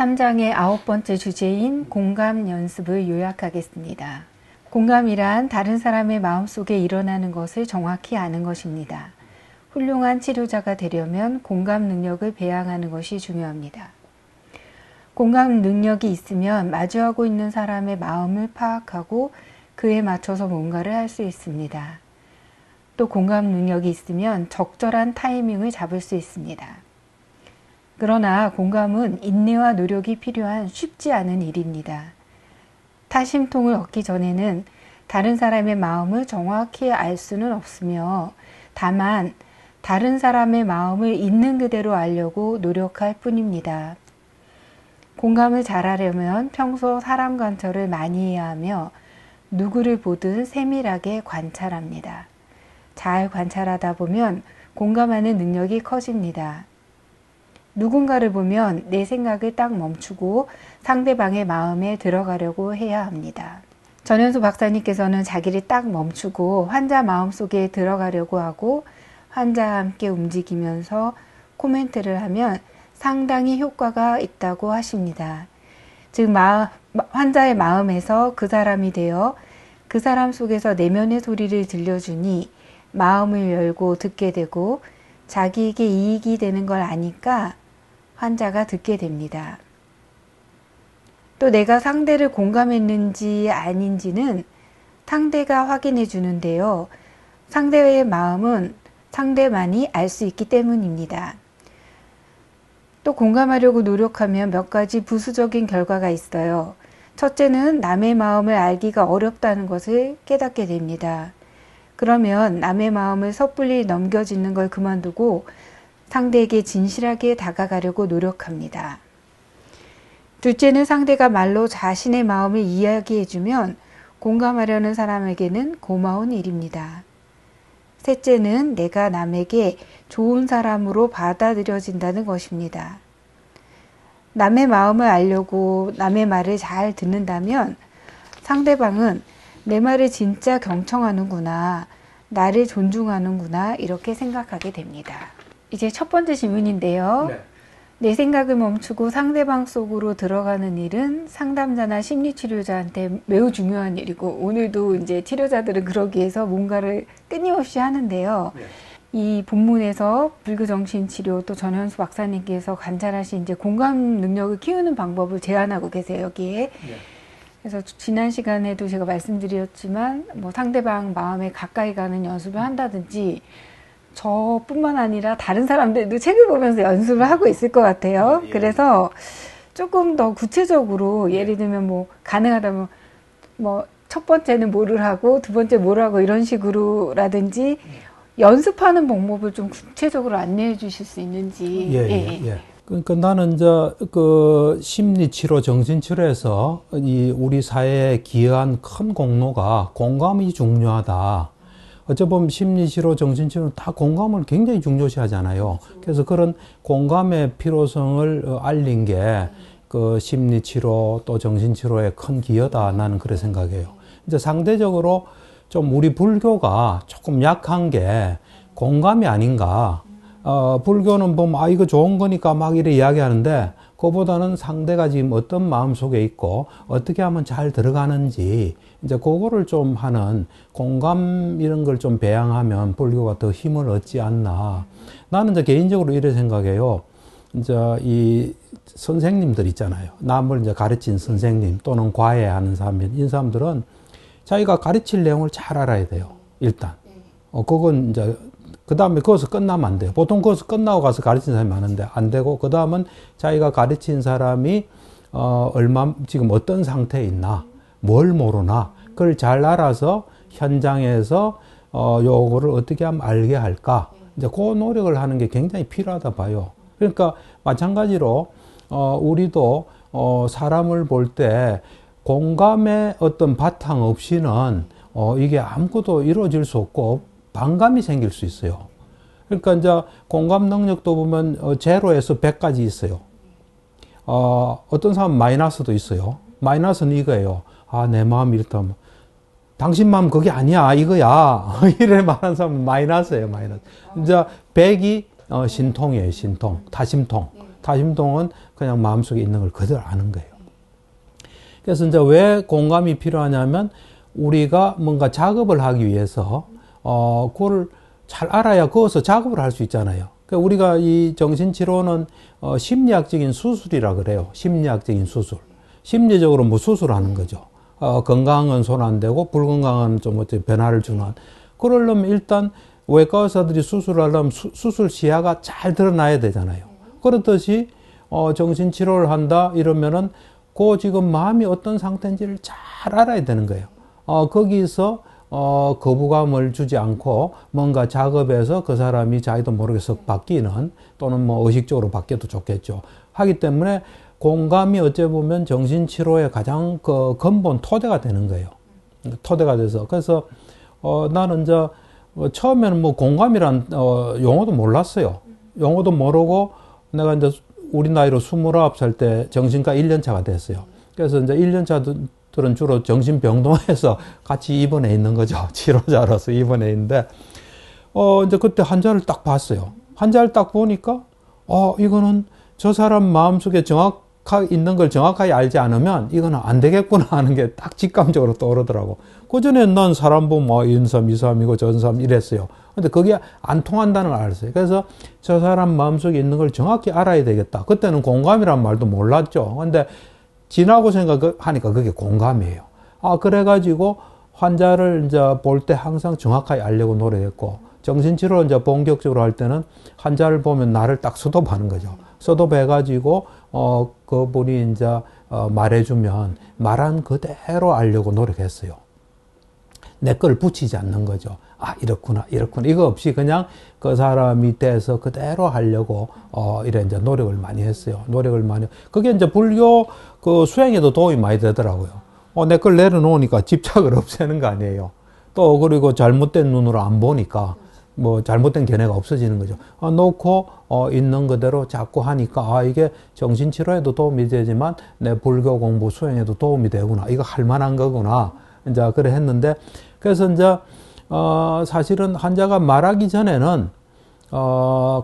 제3장의 9번째 주제인 공감 연습을 요약하겠습니다. 공감이란 다른 사람의 마음속에 일어나는 것을 정확히 아는 것입니다. 훌륭한 치료자가 되려면 공감 능력을 배양하는 것이 중요합니다. 공감 능력이 있으면 마주하고 있는 사람의 마음을 파악하고 그에 맞춰서 뭔가를 할 수 있습니다. 또 공감 능력이 있으면 적절한 타이밍을 잡을 수 있습니다. 그러나 공감은 인내와 노력이 필요한 쉽지 않은 일입니다. 타심통을 얻기 전에는 다른 사람의 마음을 정확히 알 수는 없으며 다만 다른 사람의 마음을 있는 그대로 알려고 노력할 뿐입니다. 공감을 잘하려면 평소 사람 관찰을 많이 해야 하며 누구를 보든 세밀하게 관찰합니다. 잘 관찰하다 보면 공감하는 능력이 커집니다. 누군가를 보면 내 생각을 딱 멈추고 상대방의 마음에 들어가려고 해야 합니다. 전현수 박사님께서는 자기를 딱 멈추고 환자 마음속에 들어가려고 하고 환자와 함께 움직이면서 코멘트를 하면 상당히 효과가 있다고 하십니다. 즉 환자의 마음에서 그 사람이 되어 그 사람 속에서 내면의 소리를 들려주니 마음을 열고 듣게 되고 자기에게 이익이 되는 걸 아니까 환자가 듣게 됩니다. 또 내가 상대를 공감했는지 아닌지는 상대가 확인해 주는데요. 상대의 마음은 상대만이 알 수 있기 때문입니다. 또 공감하려고 노력하면 몇 가지 부수적인 결과가 있어요. 첫째는 남의 마음을 알기가 어렵다는 것을 깨닫게 됩니다. 그러면 남의 마음을 섣불리 넘겨짓는 걸 그만두고 상대에게 진실하게 다가가려고 노력합니다. 둘째는 상대가 말로 자신의 마음을 이야기해주면 공감하려는 사람에게는 고마운 일입니다. 셋째는 내가 남에게 좋은 사람으로 받아들여진다는 것입니다. 남의 마음을 알려고 남의 말을 잘 듣는다면 상대방은 내 말을 진짜 경청하는구나, 나를 존중하는구나 이렇게 생각하게 됩니다. 이제 첫 번째 질문인데요. 네. 내 생각을 멈추고 상대방 속으로 들어가는 일은 상담자나 심리치료자한테 매우 중요한 일이고 오늘도 이제 치료자들은 그러기 위해서 뭔가를 끊임없이 하는데요. 네. 이 본문에서 불교정신치료 또 전현수 박사님께서 관찰하신 이제 공감 능력을 키우는 방법을 제안하고 계세요, 여기에. 네. 그래서 지난 시간에도 제가 말씀드렸지만 뭐 상대방 마음에 가까이 가는 연습을 한다든지 저뿐만 아니라 다른 사람들도 책을 보면서 연습을 하고 있을 것 같아요. 예. 그래서 조금 더 구체적으로 예를 들면 뭐 가능하다면 뭐 첫 번째는 뭐를 하고 두 번째 뭐를 하고 이런 식으로라든지 연습하는 방법을 좀 구체적으로 안내해 주실 수 있는지. 예. 그러니까 나는 이제 그 심리치료, 정신치료에서 이 우리 사회에 기여한 큰 공로가 공감이 중요하다. 어쩌면 심리치료, 정신치료는 다 공감을 굉장히 중요시 하잖아요. 그래서 그런 공감의 필요성을 알린 게 그 심리치료 또 정신치료의 큰 기여다. 나는 그렇게 생각해요. 이제 상대적으로 좀 우리 불교가 조금 약한 게 공감이 아닌가. 불교는 보면 이거 좋은 거니까 막 이래 이야기하는데 그거보다는 상대가 지금 어떤 마음 속에 있고 어떻게 하면 잘 들어가는지 이제 그거를 좀 하는 공감 이런 걸 좀 배양하면 불교가 더 힘을 얻지 않나. 나는 이제 개인적으로 이래 생각해요. 이제 이 선생님들 있잖아요. 남을 이제 가르친 선생님 또는 과외하는 사람들, 이 사람들은 자기가 가르칠 내용을 잘 알아야 돼요. 일단. 그건 이제 그 다음에 거기서 끝나면 안 돼요. 보통 거기서 끝나고 가서 가르치는 사람이 많은데 안 되고, 그 다음은 자기가 가르친 사람이, 지금 어떤 상태에 있나, 뭘 모르나, 그걸 잘 알아서 현장에서, 요거를 어떻게 하면 알게 할까. 이제 그 노력을 하는 게 굉장히 필요하다 봐요. 그러니까 마찬가지로, 우리도, 사람을 볼 때 공감의 어떤 바탕 없이는, 이게 아무것도 이루어질 수 없고, 반감이 생길 수 있어요. 그러니까 이제 공감 능력도 보면 제로에서 100까지 있어요. 어떤 사람은 마이너스도 있어요. 마이너스는 이거예요. 내 마음이 이렇다면 당신 마음 그게 아니야 이거야. 이래 말하는 사람은 마이너스예요. 마이너스. 이제 100이 신통이에요. 신통. 타심통. 다심통은 그냥 마음속에 있는 걸 그대로 아는 거예요. 그래서 이제 왜 공감이 필요하냐면 우리가 뭔가 작업을 하기 위해서 그걸 잘 알아야 거기서 작업을 할 수 있잖아요. 그러니까 우리가 이 정신치료는 심리학적인 수술이라 그래요. 심리학적인 수술. 심리적으로 뭐 수술하는 거죠. 건강은 손 안 대고 불건강은 좀 어떻게 변화를 주는. 그러려면 일단 외과 의사들이 수술하려면 수술 시야가 잘 드러나야 되잖아요. 그렇듯이 정신치료를 한다 이러면은 그 지금 마음이 어떤 상태인지를 잘 알아야 되는 거예요. 거기서 거부감을 주지 않고 뭔가 작업에서 그 사람이 자기도 모르게 썩 바뀌는 또는 뭐 의식적으로 바뀌어도 좋겠죠. 하기 때문에 공감이 어찌 보면 정신치료의 가장 그 근본 토대가 되는 거예요. 토대가 돼서. 그래서 나는 이제 처음에는 뭐 공감이란 용어도 몰랐어요. 용어도 모르고 내가 이제 우리 나이로 29살 때 정신과 1년차가 됐어요. 그래서 이제 1년차들은 주로 정신병동에서 같이 입원해 있는 거죠. 치료자로서 입원해 있는데, 이제 그때 환자를 딱 봤어요. 환자를 딱 보니까, 이거는 저 사람 마음속에 정확하게 있는 걸 정확하게 알지 않으면 이거는 안 되겠구나 하는 게 딱 직감적으로 떠오르더라고. 그전에 난 사람 보면 인삼, 이삼이고 전삼 이랬어요. 근데 그게 안 통한다는 걸 알았어요. 그래서 저 사람 마음속에 있는 걸 정확히 알아야 되겠다. 그때는 공감이란 말도 몰랐죠. 근데 지나고 생각하니까 그게 공감이에요. 그래가지고 환자를 이제 볼 때 항상 정확하게 알려고 노력했고, 정신치료 이제 본격적으로 할 때는 환자를 보면 나를 딱 스톱하는 거죠. 스톱해가지고, 그분이 이제, 말해주면 말한 그대로 알려고 노력했어요. 내 걸 붙이지 않는 거죠. 이렇구나. 이거 없이 그냥 그 사람이 돼서 그대로 하려고, 이래 이제 노력을 많이 했어요. 그게 이제 불교 그 수행에도 도움이 많이 되더라고요. 내 걸 내려놓으니까 집착을 없애는 거 아니에요. 또, 그리고 잘못된 눈으로 안 보니까, 뭐, 잘못된 견해가 없어지는 거죠. 놓고, 있는 그대로 자꾸 하니까, 이게 정신치료에도 도움이 되지만, 내 불교 공부 수행에도 도움이 되구나. 이거 할 만한 거구나. 이제, 그래 했는데, 그래서 이제, 사실은 환자가 말하기 전에는,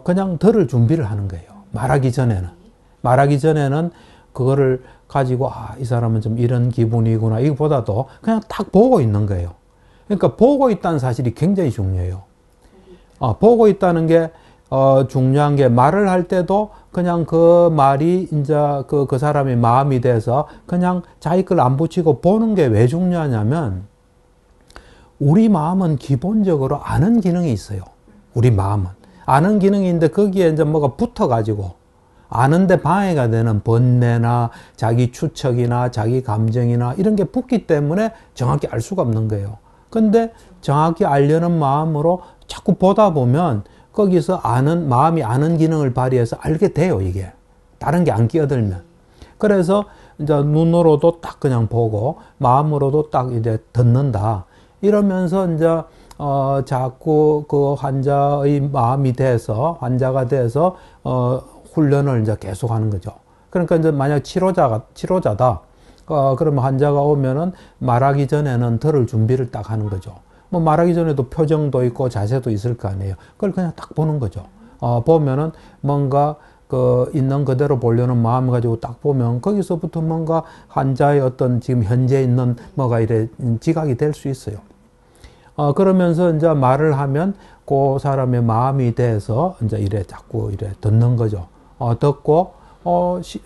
그냥 들을 준비를 하는 거예요. 말하기 전에는 그거를 가지고, 이 사람은 좀 이런 기분이구나. 이거보다도 그냥 딱 보고 있는 거예요. 그러니까 보고 있다는 사실이 굉장히 중요해요. 보고 있다는 게, 중요한 게 말을 할 때도 그냥 그 말이 이제 그 사람의 마음이 돼서 그냥 자기 걸 안 붙이고 보는 게 왜 중요하냐면, 우리 마음은 기본적으로 아는 기능이 있어요. 우리 마음은. 아는 기능인데 거기에 이제 뭐가 붙어가지고 아는데 방해가 되는 번뇌나 자기 추측이나 자기 감정이나 이런 게 붙기 때문에 정확히 알 수가 없는 거예요. 근데 정확히 알려는 마음으로 자꾸 보다 보면 거기서 마음이 아는 기능을 발휘해서 알게 돼요, 이게. 다른 게 안 끼어들면. 그래서 이제 눈으로도 딱 그냥 보고 마음으로도 딱 이제 듣는다. 이러면서 이제 자꾸 그 환자의 마음이 돼서 환자가 돼서 훈련을 이제 계속 하는 거죠. 그러니까 이제 만약 치료자다. 그러면 환자가 오면은 말하기 전에는 들을 준비를 딱 하는 거죠. 뭐 말하기 전에도 표정도 있고 자세도 있을 거 아니에요. 그걸 그냥 딱 보는 거죠. 보면은 뭔가 있는 그대로 보려는 마음 가지고 딱 보면 거기서부터 뭔가 환자의 어떤 지금 현재 있는 뭐가 이래 지각이 될 수 있어요. 그러면서 이제 말을 하면 그 사람의 마음이 돼서 이제 이래 자꾸 이래 듣는 거죠. 듣고,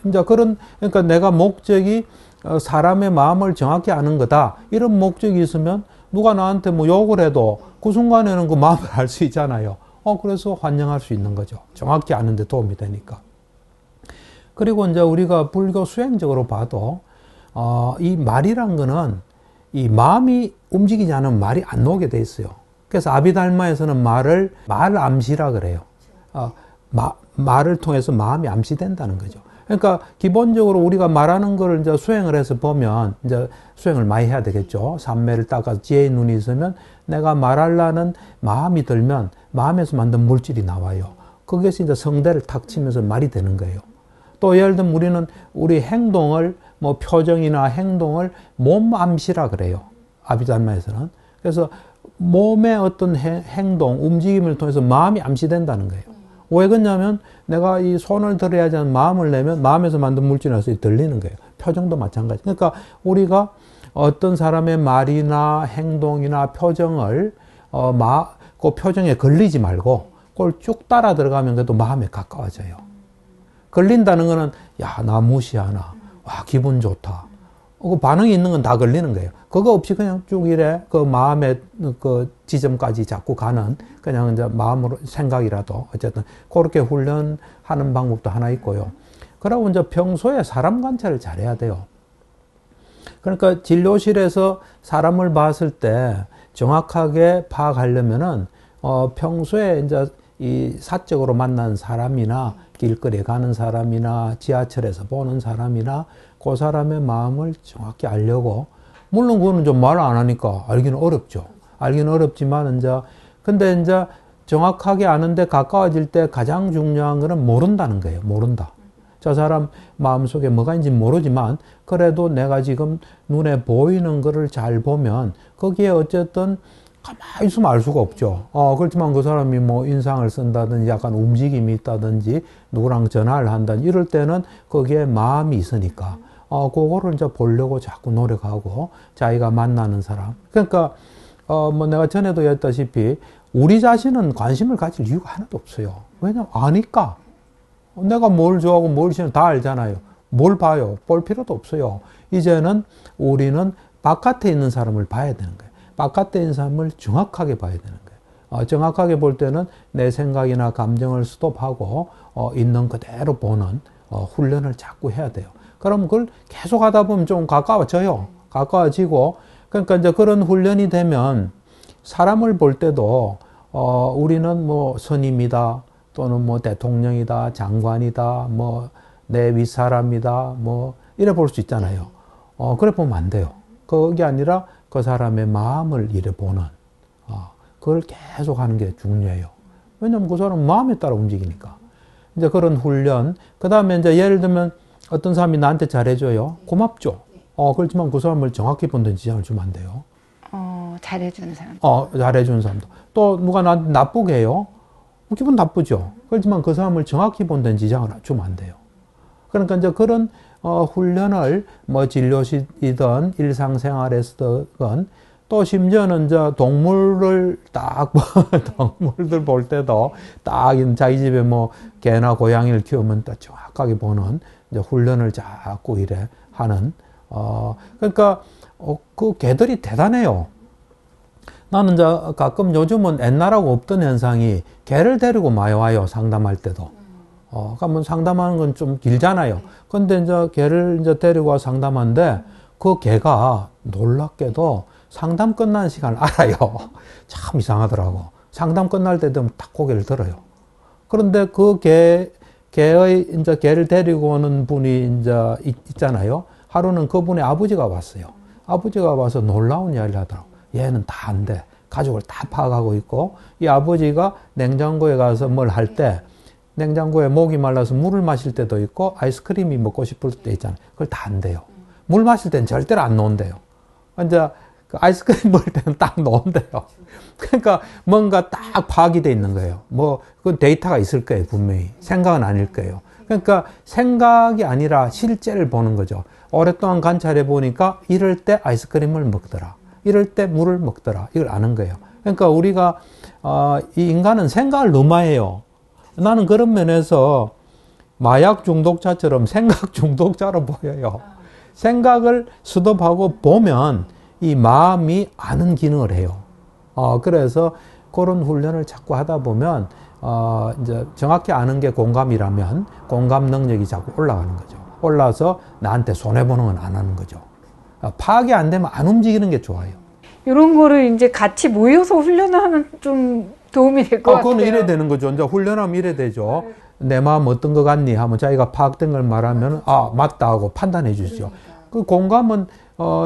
이제 그러니까 내가 목적이 사람의 마음을 정확히 아는 거다. 이런 목적이 있으면 누가 나한테 뭐 욕을 해도 그 순간에는 그 마음을 알 수 있잖아요. 그래서 환영할 수 있는 거죠. 정확히 아는 데 도움이 되니까. 그리고 이제 우리가 불교 수행적으로 봐도, 이 말이란 거는 이 마음이 움직이지 않으면 말이 안 나오게 돼 있어요. 그래서 아비달마에서는 말 암시라 그래요. 말을 통해서 마음이 암시된다는 거죠. 그러니까 기본적으로 우리가 말하는 거를 이제 수행을 해서 보면 이제 수행을 많이 해야 되겠죠. 삼매를 닦아서 지혜의 눈이 있으면 내가 말하려는 마음이 들면 마음에서 만든 물질이 나와요. 거기에서 이제 성대를 탁 치면서 말이 되는 거예요. 또 예를 들면 우리는 우리 행동을 뭐 표정이나 행동을 몸 암시라 그래요. 아비달마에서는. 그래서 몸의 어떤 행동, 움직임을 통해서 마음이 암시된다는 거예요. 왜 그러냐면 내가 이 손을 들어야지 하는 마음을 내면 마음에서 만든 물질에서 들리는 거예요. 표정도 마찬가지. 그러니까 우리가 어떤 사람의 말이나 행동이나 표정을 그 표정에 걸리지 말고 그걸 쭉 따라 들어가면 그래도 마음에 가까워져요. 걸린다는 거는 야, 나 무시하나. 와, 기분 좋다. 그 반응이 있는 건 다 걸리는 거예요. 그거 없이 그냥 쭉 이래 그 마음의 그 지점까지 자꾸 가는 그냥 이제 마음으로 생각이라도 어쨌든 그렇게 훈련하는 방법도 하나 있고요. 그러고 이제 평소에 사람 관찰을 잘해야 돼요. 그러니까 진료실에서 사람을 봤을 때 정확하게 파악하려면은 평소에 이제 이 사적으로 만난 사람이나 길거리에 가는 사람이나 지하철에서 보는 사람이나 그 사람의 마음을 정확히 알려고, 물론 그거는 좀 말 안 하니까 알기는 어렵죠. 알기는 어렵지만 근데 이제 정확하게 아는데 가까워질 때 가장 중요한 거는 모른다는 거예요. 모른다. 저 사람 마음속에 뭐가 있는지 모르지만 그래도 내가 지금 눈에 보이는 거를 잘 보면 거기에 어쨌든 가만히 있으면 알 수가 없죠. 그렇지만 그 사람이 뭐 인상을 쓴다든지 약간 움직임이 있다든지 누구랑 전화를 한다든지 이럴 때는 거기에 마음이 있으니까 그거를 이제 보려고 자꾸 노력하고 자기가 만나는 사람. 그러니까 뭐 내가 전에도 했다시피 우리 자신은 관심을 가질 이유가 하나도 없어요. 왜냐면 아니까. 내가 뭘 좋아하고 뭘 싫어 다 알잖아요. 뭘 봐요? 볼 필요도 없어요. 이제는 우리는 바깥에 있는 사람을 봐야 되는 거예요. 바깥에 있는 사람을 정확하게 봐야 되는 거예요. 정확하게 볼 때는 내 생각이나 감정을 스톱하고 있는 그대로 보는 훈련을 자꾸 해야 돼요. 그럼 그걸 계속 하다 보면 좀 가까워져요. 가까워지고, 그러니까 이제 그런 훈련이 되면 사람을 볼 때도 우리는 뭐 선임이다, 또는 뭐 대통령이다, 장관이다, 뭐 내 윗사람이다, 뭐 이래 볼 수 있잖아요. 그래 보면 안 돼요. 그게 아니라 그 사람의 마음을 이래 보는, 그걸 계속 하는 게 중요해요. 왜냐면 그 사람 마음에 따라 움직이니까. 이제 그런 훈련. 그 다음에 이제 예를 들면 어떤 사람이 나한테 잘해줘요. 고맙죠. 그렇지만 그 사람을 정확히 본다는 지장을 주면 안 돼요. 잘해주는 사람. 잘해주는 사람도. 또 누가 나한테 나쁘게 해요. 기분 나쁘죠. 그렇지만 그 사람을 정확히 본다는 지장을 주면 안 돼요. 그러니까 이제 그런 훈련을 뭐 진료실이든 일상생활에서든 또 심지어는 이제 동물을 딱 동물들 볼 때도 딱 자기 집에 뭐 개나 고양이를 키우면 딱 정확하게 보는 이제 훈련을 자꾸 이래 하는 그러니까 그 개들이 대단해요. 나는 이제 가끔 요즘은 옛날하고 없던 현상이 개를 데리고 많이 와요. 상담할 때도. 그러면 상담하는 건 좀 길잖아요. 근데 이제 개를 이제 데리고 와 상담하는데 그 개가 놀랍게도 상담 끝나는 시간을 알아요. 참 이상하더라고. 상담 끝날 때 되면 딱 고개를 들어요. 그런데 그 개의 이제 개를 데리고 오는 분이 이제 있잖아요. 하루는 그분의 아버지가 왔어요. 아버지가 와서 놀라운 이야기를 하더라고. 얘는 다 안 돼. 가족을 다 파악하고 있고, 이 아버지가 냉장고에 가서 뭘 할 때, 냉장고에 목이 말라서 물을 마실 때도 있고, 아이스크림이 먹고 싶을 때 있잖아요. 그걸 다 안 돼요. 물 마실 때는 절대로 안 놓은대요. 이제 그 아이스크림 먹을 때는 딱 놓은대요. 그러니까 뭔가 딱 파악이 돼 있는 거예요. 뭐, 그 데이터가 있을 거예요, 분명히. 생각은 아닐 거예요. 그러니까 생각이 아니라 실제를 보는 거죠. 오랫동안 관찰해 보니까 이럴 때 아이스크림을 먹더라. 이럴 때 물을 먹더라. 이걸 아는 거예요. 그러니까 우리가 이 인간은 생각을 너무 많이 해요. 나는 그런 면에서 마약 중독자처럼 생각 중독자로 보여요. 생각을 스톱하고 보면 이 마음이 아는 기능을 해요. 그래서 그런 훈련을 자꾸 하다 보면 이제 정확히 아는 게 공감이라면 공감 능력이 자꾸 올라가는 거죠. 올라서 나한테 손해보는 건 안 하는 거죠. 파악이 안 되면 안 움직이는 게 좋아요. 이런 거를 이제 같이 모여서 훈련을 하면 좀 도움이 될 것 같아요. 그건 이래 되는 거죠. 이제 훈련하면 이래 되죠. 내 마음 어떤 것 같니? 하면 자기가 파악된 걸 말하면 맞다 하고 판단해 주시죠. 그 공감은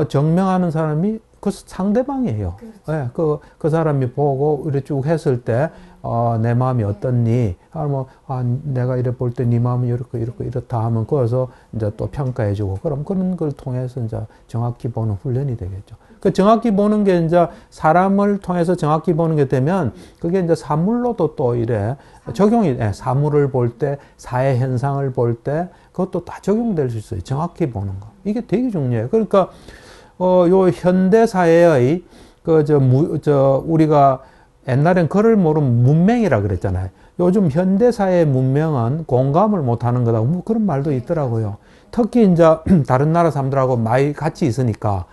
증명하는 사람이 그 상대방이에요. 예, 그 사람이 보고 이렇게 쭉 했을 때, 내 마음이 어떻니? 내가 이래 볼 때 네 마음이 이렇다 하면 거기서 이제 또 평가해주고, 그럼 그런 걸 통해서 이제 정확히 보는 훈련이 되겠죠. 그 정확히 보는 게 이제 사람을 통해서 정확히 보는 게 되면, 그게 이제 사물로도 또 이래 적용이, 사물을 볼 때, 사회 현상을 볼 때, 그것도 다 적용될 수 있어요. 정확히 보는 거. 이게 되게 중요해요. 그러니까, 요 현대사회의, 우리가 옛날엔 그를 모르면 문맹이라 그랬잖아요. 요즘 현대사회의 문명은 공감을 못 하는 거다. 뭐 그런 말도 있더라고요. 특히 이제 다른 나라 사람들하고 많이 같이 있으니까,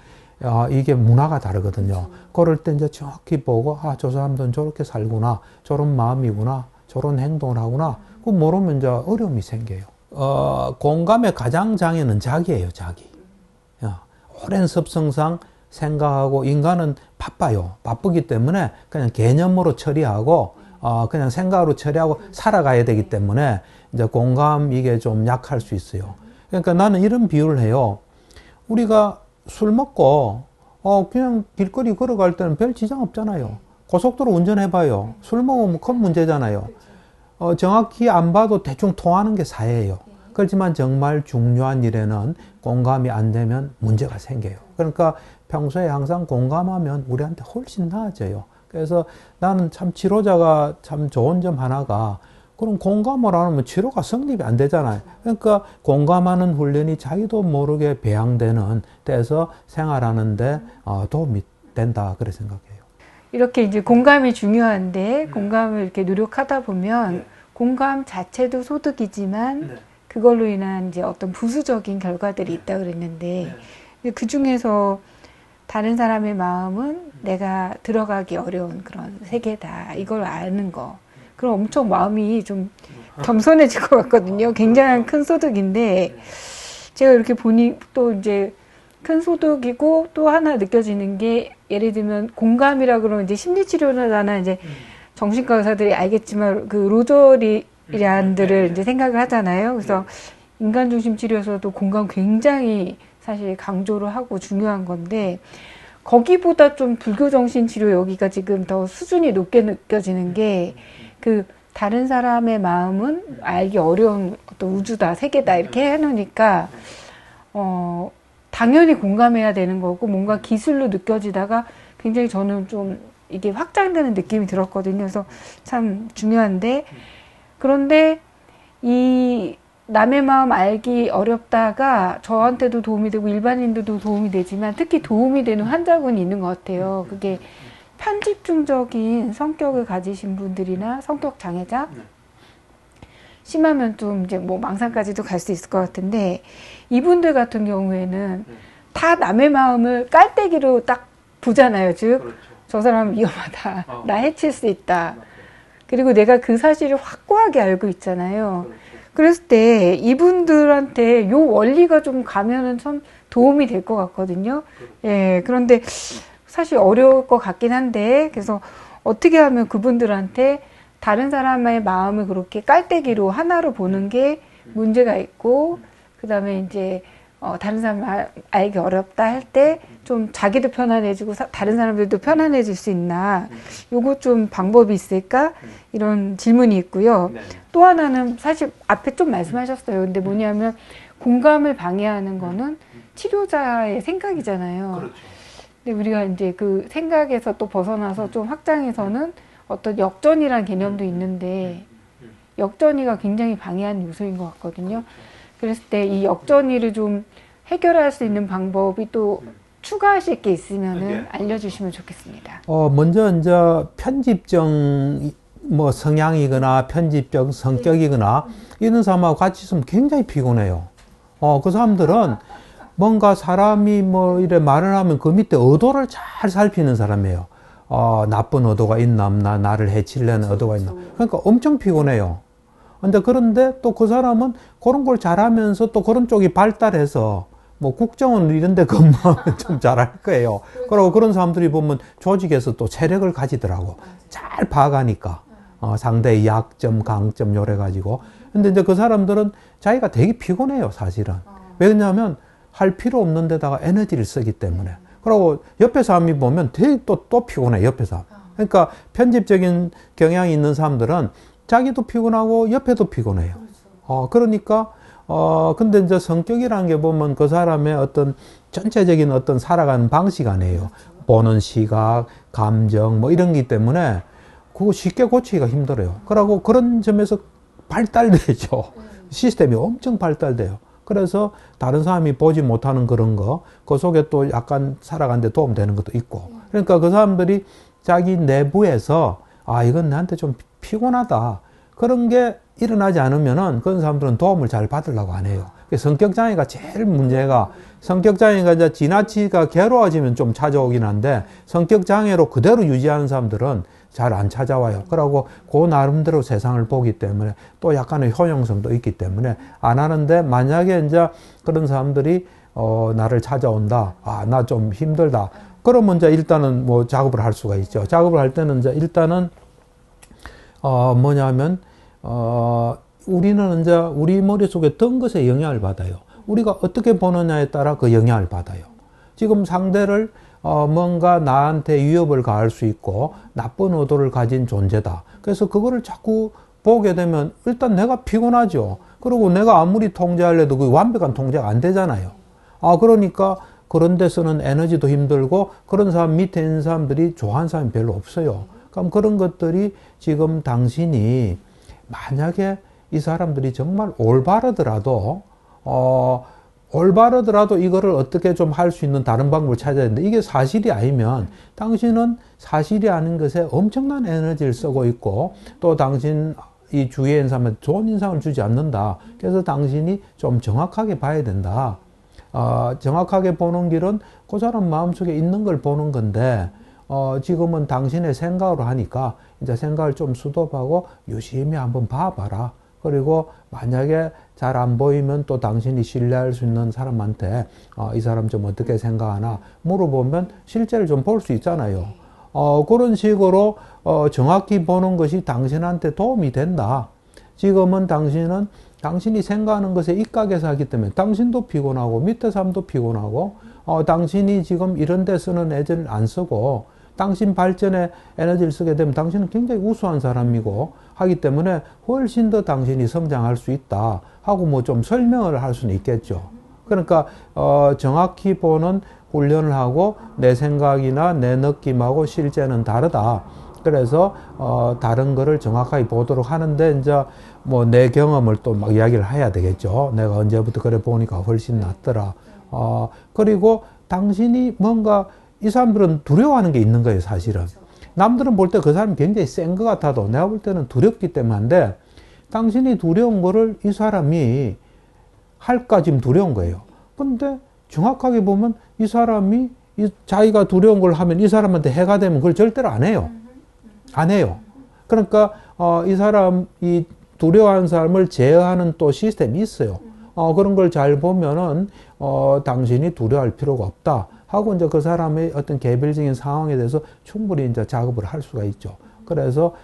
이게 문화가 다르거든요. 그럴 때 이제 정확히 보고, 저 사람들은 저렇게 살구나. 저런 마음이구나. 저런 행동을 하구나. 그거 모르면 이제 어려움이 생겨요. 공감의 가장 장애는 자기예요, 자기. 오랜 습성상 생각하고, 인간은 바빠요. 바쁘기 때문에 그냥 개념으로 처리하고, 그냥 생각으로 처리하고 살아가야 되기 때문에 이제 공감 이게 좀 약할 수 있어요. 그러니까 나는 이런 비유를 해요. 우리가 술 먹고, 그냥 길거리 걸어갈 때는 별 지장 없잖아요. 고속도로 운전해봐요. 술 먹으면 큰 문제잖아요. 정확히 안 봐도 대충 통하는 게 사회예요. 그렇지만 정말 중요한 일에는 공감이 안 되면 문제가 생겨요. 그러니까 평소에 항상 공감하면 우리한테 훨씬 나아져요. 그래서 나는 참 치료자가 참 좋은 점 하나가, 그럼 공감을 안 하면 치료가 성립이 안 되잖아요. 그러니까 공감하는 훈련이 자기도 모르게 배양되는 데서 생활하는데 도움이 된다, 그렇게 생각해요. 이렇게 이제 공감이 중요한데, 공감을 이렇게 노력하다 보면 공감 자체도 소득이지만 그걸로 인한 이제 어떤 부수적인 결과들이 있다 그랬는데, 그 중에서 다른 사람의 마음은 내가 들어가기 어려운 그런 세계다, 이걸 아는 거. 그럼 엄청 마음이 좀 겸손해질 것 같거든요. 굉장한 큰 소득인데, 제가 이렇게 보니 또 이제 큰 소득이고, 또 하나 느껴지는 게, 예를 들면 공감이라 그러면 이제 심리치료나 이제 정신과 의사들이 알겠지만, 그 로저리안들을 이제 생각을 하잖아요. 그래서 인간중심 치료에서도 공감 굉장히 사실 강조를 하고 중요한 건데, 거기보다 좀 불교정신치료 여기가 지금 더 수준이 높게 느껴지는 게, 그 다른 사람의 마음은 알기 어려운 어떤 우주다, 세계다 이렇게 해놓으니까 당연히 공감해야 되는 거고, 뭔가 기술로 느껴지다가 굉장히 저는 좀 이게 확장되는 느낌이 들었거든요. 그래서 참 중요한데, 그런데 이 남의 마음 알기 어렵다가 저한테도 도움이 되고 일반인들도 도움이 되지만, 특히 도움이 되는 환자군이 있는 것 같아요. 그게 편집중적인 성격을 가지신 분들이나 성격 장애자, 심하면 좀 이제 뭐 망상까지도 갈 수 있을 것 같은데, 이분들 같은 경우에는 다 남의 마음을 깔때기로 딱 보잖아요. 즉, 저 사람은 위험하다. 나 해칠 수 있다. 그리고 내가 그 사실을 확고하게 알고 있잖아요. 그랬을 때 이분들한테 요 원리가 좀 가면은 참 도움이 될 것 같거든요. 예, 그런데 사실 어려울 것 같긴 한데, 그래서 어떻게 하면 그분들한테 다른 사람의 마음을 그렇게 깔때기로 하나로 보는 게 문제가 있고, 그 다음에 이제 다른 사람 알기 어렵다 할 때 좀 자기도 편안해지고 다른 사람들도 편안해질 수 있나, 요거 좀 방법이 있을까, 이런 질문이 있고요. 또 하나는 사실 앞에 좀 말씀하셨어요. 근데 뭐냐면 공감을 방해하는 거는 치료자의 생각이잖아요. 근데 우리가 이제 그 생각에서 또 벗어나서 좀 확장해서는 어떤 역전이라는 개념도 있는데, 역전이가 굉장히 방해하는 요소인 것 같거든요. 그랬을 때 이 역전이를 좀 해결할 수 있는 방법이 또 추가하실 게 있으면은 알려주시면 좋겠습니다. 먼저 이제 편집적 뭐 성향이거나 편집적 성격이거나 이런 사람하고 같이 있으면 굉장히 피곤해요. 그 사람들은 뭔가 사람이 뭐 이래 말을 하면 그 밑에 의도를 잘 살피는 사람이에요. 나쁜 의도가 있나 없나, 나를 해치려는 의도가 있나. 그러니까 엄청 피곤해요. 그런데 또 그 사람은 그런 걸 잘하면서 또 그런 쪽이 발달해서 뭐 국정원 이런 데 근무하면 좀 잘할 거예요. 그리고 그런 사람들이 보면 조직에서 또 체력을 가지더라고. 잘 봐가니까. 상대의 약점, 강점 요래가지고. 근데 이제 그 사람들은 자기가 되게 피곤해요, 사실은. 왜냐하면 할 필요 없는 데다가 에너지를 쓰기 때문에. 그리고 옆에 사람이 보면 되게 또 피곤해, 옆에 사람. 그러니까 편집적인 경향이 있는 사람들은 자기도 피곤하고 옆에도 피곤해요. 그러니까, 근데 이제 성격이라는 게 보면 그 사람의 어떤 전체적인 어떤 살아가는 방식 아니에요. 보는 시각, 감정, 뭐 이런 기 때문에 그거 쉽게 고치기가 힘들어요. 그러고 그런 점에서 발달되죠. 시스템이 엄청 발달돼요. 그래서 다른 사람이 보지 못하는 그런 거, 그 속에 또 약간 살아가는데 도움되는 것도 있고. 그러니까 그 사람들이 자기 내부에서, 이건 나한테 좀 피곤하다. 그런 게 일어나지 않으면은 그런 사람들은 도움을 잘 받으려고 안 해요. 성격장애가 제일 문제가, 성격장애가 이제 지나치게 괴로워지면 좀 찾아오긴 한데, 성격장애로 그대로 유지하는 사람들은 잘 안 찾아와요. 그러고 그 나름대로 세상을 보기 때문에 또 약간의 효용성도 있기 때문에 안 하는데, 만약에 이제 그런 사람들이 나를 찾아온다. 나 좀 힘들다. 그러면 이제 일단은 뭐 작업을 할 수가 있죠. 작업을 할 때는 이제 일단은 뭐냐면 우리는 이제 우리 머릿속에 든 것에 영향을 받아요. 우리가 어떻게 보느냐에 따라 그 영향을 받아요. 지금 상대를 뭔가 나한테 위협을 가할 수 있고 나쁜 의도를 가진 존재다. 그래서 그거를 자꾸 보게 되면 일단 내가 피곤하죠. 그리고 내가 아무리 통제하려도 그 완벽한 통제가 안 되잖아요. 그러니까 그런 데 쓰는 에너지도 힘들고 그런 사람 밑에 있는 사람들이 좋아하는 사람이 별로 없어요. 그럼 그런 것들이 지금 당신이 만약에 이 사람들이 정말 올바르더라도 이거를 어떻게 좀 할 수 있는 다른 방법을 찾아야 되는데, 이게 사실이 아니면 당신은 사실이 아닌 것에 엄청난 에너지를 쓰고 있고, 또 당신 이 주위에 있는 사람한테 좋은 인상을 주지 않는다. 그래서 당신이 좀 정확하게 봐야 된다. 정확하게 보는 길은 그 사람 마음속에 있는 걸 보는 건데, 지금은 당신의 생각으로 하니까 이제 생각을 좀 수도하고 유심히 한번 봐봐라. 그리고 만약에 잘 안 보이면 또 당신이 신뢰할 수 있는 사람한테 이 사람 좀 어떻게 생각하나 물어보면 실제를 좀 볼 수 있잖아요. 그런 식으로 정확히 보는 것이 당신한테 도움이 된다. 지금은 당신이 생각하는 것에 입각해서 하기 때문에 당신도 피곤하고 밑에 사람도 피곤하고 당신이 지금 이런 데 쓰는 에너지를 안 쓰고 당신 발전에 에너지를 쓰게 되면 당신은 굉장히 우수한 사람이고 하기 때문에 훨씬 더 당신이 성장할 수 있다 하고 뭐 좀 설명을 할 수는 있겠죠. 그러니까 정확히 보는 훈련을 하고 내 생각이나 내 느낌하고 실제는 다르다. 그래서 다른 거를 정확하게 보도록 하는데 이제 뭐 내 경험을 또 막 이야기를 해야 되겠죠. 내가 언제부터 그래 보니까 훨씬 낫더라. 그리고 당신이 뭔가 이 사람들은 두려워하는 게 있는 거예요, 사실은. 남들은 볼 때 그 사람이 굉장히 센 것 같아도 내가 볼 때는 두렵기 때문인데 당신이 두려운 거를 이 사람이 할까 지금 두려운 거예요. 근데 정확하게 보면 이 사람이 자기가 두려운 걸 하면 이 사람한테 해가 되면 그걸 절대로 안 해요. 안 해요. 그러니까 이 사람이 두려워하는 사람을 제어하는 또 시스템이 있어요. 그런 걸 잘 보면은 당신이 두려워할 필요가 없다 하고 이제 그 사람의 어떤 개별적인 상황에 대해서 충분히 이제 작업을 할 수가 있죠. 그래서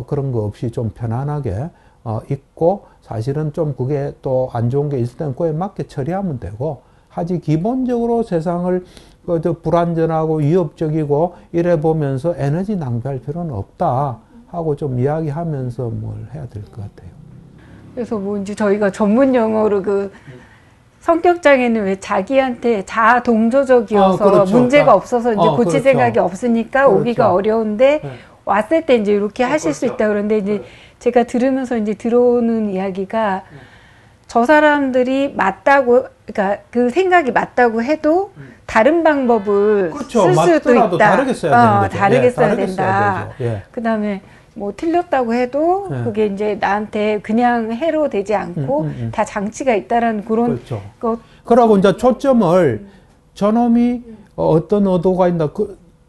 그런 거 없이 좀 편안하게 있고 사실은 좀 그게 또 안 좋은 게 있을 때는 그에 맞게 처리하면 되고 하지 기본적으로 세상을 불안전하고 위협적이고 이래 보면서 에너지 낭비할 필요는 없다 하고 좀 이야기하면서 뭘 해야 될 것 같아요. 그래서 뭐 이제 저희가 전문 용어로 그 성격 장애는 왜 자기한테 자아 동조적이어서 그렇죠. 문제가 없어서 이제 고칠 그렇죠. 생각이 없으니까 그렇죠. 오기가 어려운데 네. 왔을 때 이제 이렇게 하실 수 있다 그런데 이제 제가 들으면서 이제 들어오는 이야기가 저 사람들이 맞다고 그러니까 그 생각이 맞다고 해도 다른 방법을 그렇죠. 쓸 수도 맞더라도 있다. 다르게 써야 되는 거죠. 다르게 써야 다르게 된다. 써야 되죠. 그다음에 뭐 틀렸다고 해도 그게 이제 나한테 그냥 해로 되지 않고 다 장치가 있다라는 그런 그렇죠. 것. 그러고 이제 초점을 저놈이 어떤 의도가 있나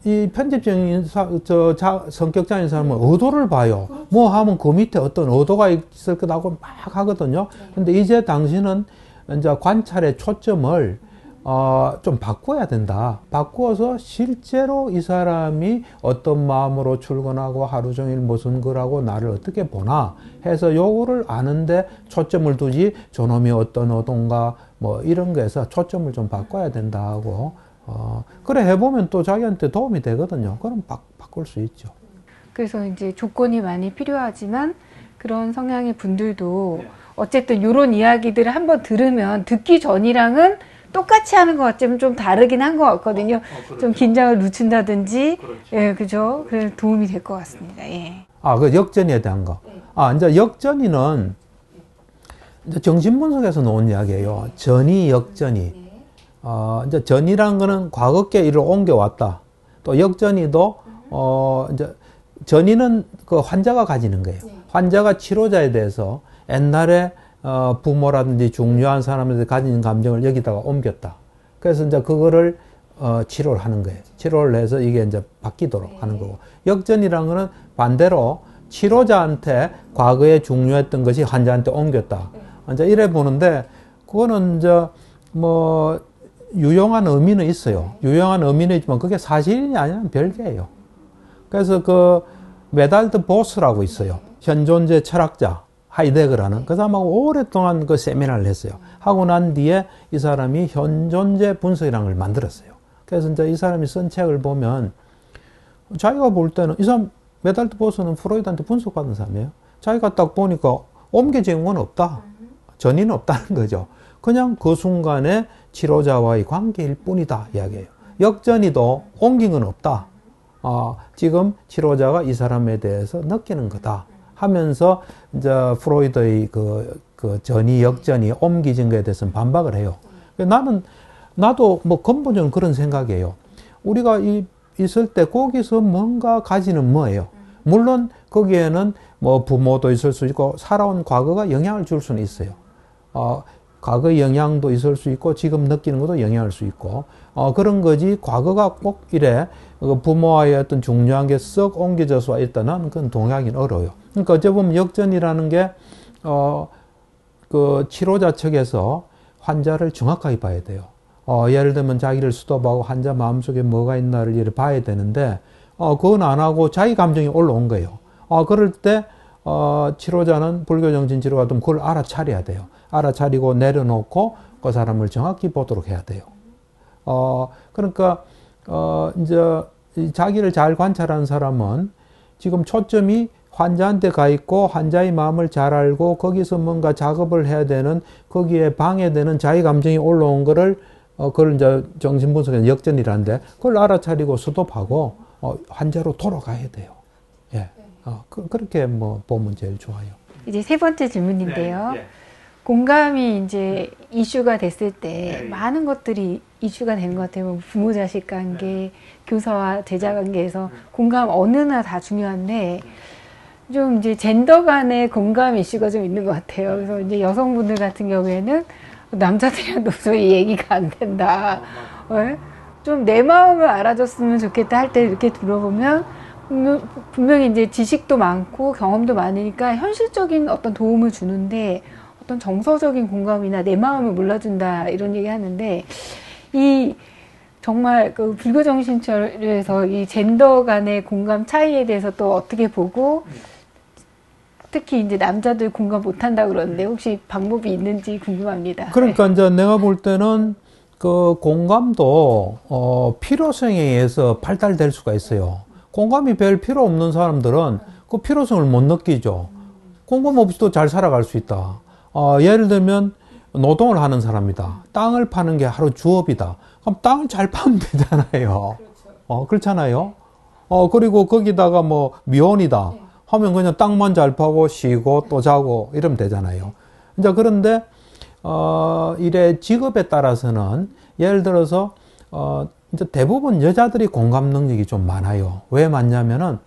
이 편집적인 성격장애인 사람은 의도를 봐요. 뭐 하면 그 밑에 어떤 의도가 있을 거라고 막 하거든요. 근데 이제 당신은 이제 관찰의 초점을 좀 바꿔야 된다. 바꾸어서 실제로 이 사람이 어떤 마음으로 출근하고 하루 종일 무슨 거라고 나를 어떻게 보나 해서 요거를 아는데 초점을 두지 저놈이 어떤 의도인가 뭐 이런 거에서 초점을 좀 바꿔야 된다 하고 그래 해보면 또 자기한테 도움이 되거든요. 그럼 바꿀 수 있죠. 그래서 이제 조건이 많이 필요하지만 그런 성향의 분들도 어쨌든 이런 이야기들을 한번 들으면 듣기 전이랑은 똑같이 하는 것 같지만 좀 다르긴 한 것 같거든요. 그렇죠. 좀 긴장을 늦춘다든지, 그렇죠. 예, 그죠? 그래서 도움이 될 것 같습니다. 예. 그 역전이에 대한 거. 이제 역전이는 이제 정신분석에서 나온 이야기예요. 전이, 역전이. 이제 전이란 거는 과거께 일을 옮겨왔다. 또 역전이도, 이제 전이는 그 환자가 가지는 거예요. 환자가 치료자에 대해서 옛날에 부모라든지 중요한 사람들이 가진 감정을 여기다가 옮겼다. 그래서 이제 그거를 치료를 하는 거예요. 치료를 해서 이게 이제 바뀌도록 하는 거고. 역전이란 거는 반대로 치료자한테 과거에 중요했던 것이 환자한테 옮겼다. 이제 이래 보는데, 그거는 이제 뭐 유용한 의미는 있어요. 유용한 의미는 있지만 그게 사실이냐 아니면 별개예요. 그래서 그 메달드 보스라고 있어요. 현존재 철학자. 하이데거라는 그 사람하고 오랫동안 그 세미나를 했어요. 하고 난 뒤에 이 사람이 현존재 분석이라는 걸 만들었어요. 그래서 이제 이 사람이 쓴 책을 보면 자기가 볼 때는 이 사람 메달드 보스는 프로이드한테 분석받은 사람이에요. 자기가 딱 보니까 옮겨진 건 없다. 전이는 없다는 거죠. 그냥 그 순간에 치료자와의 관계일 뿐이다 이야기예요. 역전이도 옮긴 건 없다. 지금 치료자가 이 사람에 대해서 느끼는 거다. 하면서 이제 프로이드의 그 전이 역전이 옮기진 거에 대해서는 반박을 해요. 나도 뭐 근본적으로 그런 생각이에요. 우리가 있을 때 거기서 뭔가 가지는 뭐예요? 물론 거기에는 뭐 부모도 있을 수 있고 살아온 과거가 영향을 줄 수는 있어요. 과거의 영향도 있을 수 있고 지금 느끼는 것도 영향을 수 있고 그런 거지 과거가 꼭 이래 부모와의 어떤 중요한 게 썩 옮겨져서 있다는 그건 동의하기는 어려워요. 그러니까 어째 보면 역전이라는 게 그 치료자 측에서 환자를 정확하게 봐야 돼요. 예를 들면 자기를 스톱하고 환자 마음속에 뭐가 있나를 이렇게 봐야 되는데 그건 안 하고 자기 감정이 올라온 거예요. 그럴 때 치료자는 불교 정신 치료가 좀 그걸 알아차려야 돼요. 알아차리고 내려놓고 그 사람을 정확히 보도록 해야 돼요. 그러니까 이제 자기를 잘 관찰하는 사람은 지금 초점이 환자한테 가 있고 환자의 마음을 잘 알고 거기서 뭔가 작업을 해야 되는 거기에 방해되는 자기 감정이 올라온 거를 그걸 이제 정신분석에서 역전이라는데 그걸 알아차리고 스톱하고 환자로 돌아가야 돼요. 예. 그렇게 뭐 보면 제일 좋아요. 이제 세 번째 질문인데요. 공감이 이제 이슈가 됐을 때 많은 것들이 이슈가 되는 것 같아요. 부모 자식 관계, 교사와 제자 관계에서 공감 어느나 다 중요한데 좀 이제 젠더 간의 공감 이슈가 좀 있는 것 같아요. 그래서 이제 여성분들 같은 경우에는 남자들이랑 도저히 얘기가 안 된다. 좀 내 마음을 알아줬으면 좋겠다 할 때 이렇게 들어보면 분명히 이제 지식도 많고 경험도 많으니까 현실적인 어떤 도움을 주는데 어떤 정서적인 공감이나 내 마음을 몰라준다 이런 얘기 하는데 이 정말 그 불교정신철에서 이 젠더 간의 공감 차이에 대해서 또 어떻게 보고 특히 이제 남자들 공감 못한다 그러는데 혹시 방법이 있는지 궁금합니다. 그러니까 이제 내가 볼 때는 그 공감도 필요성에 의해서 발달될 수가 있어요. 공감이 별 필요 없는 사람들은 그 필요성을 못 느끼죠. 공감 없이도 잘 살아갈 수 있다. 예를 들면 노동을 하는 사람이다. 땅을 파는 게 하루 주업이다. 그럼 땅을 잘 파면 되잖아요. 그렇잖아요. 그리고 거기다가 뭐 미혼이다 하면 그냥 땅만 잘 파고 쉬고 또 자고 이러면 되잖아요. 이제 그런데 이래 직업에 따라서는 예를 들어서 이제 대부분 여자들이 공감 능력이 좀 많아요. 왜 많냐면은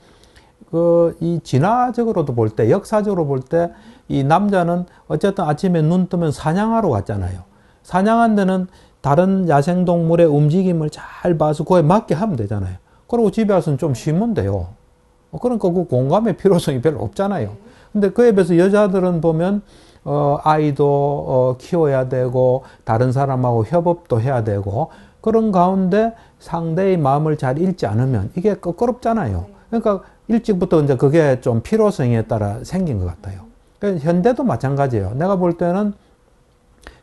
이 진화적으로도 볼 때, 역사적으로 볼 때 이 남자는 어쨌든 아침에 눈 뜨면 사냥하러 갔잖아요. 사냥한 데는 다른 야생동물의 움직임을 잘 봐서 그거에 맞게 하면 되잖아요. 그리고 집에 와서는 좀 쉬면 돼요. 그러니까 그 공감의 필요성이 별로 없잖아요. 근데 그에 비해서 여자들은 보면 아이도 키워야 되고 다른 사람하고 협업도 해야 되고 그런 가운데 상대의 마음을 잘 읽지 않으면 이게 껄끄럽잖아요. 그러니까 일찍부터 이제 그게 좀 필요성에 따라 생긴 것 같아요. 현대도 마찬가지예요. 내가 볼 때는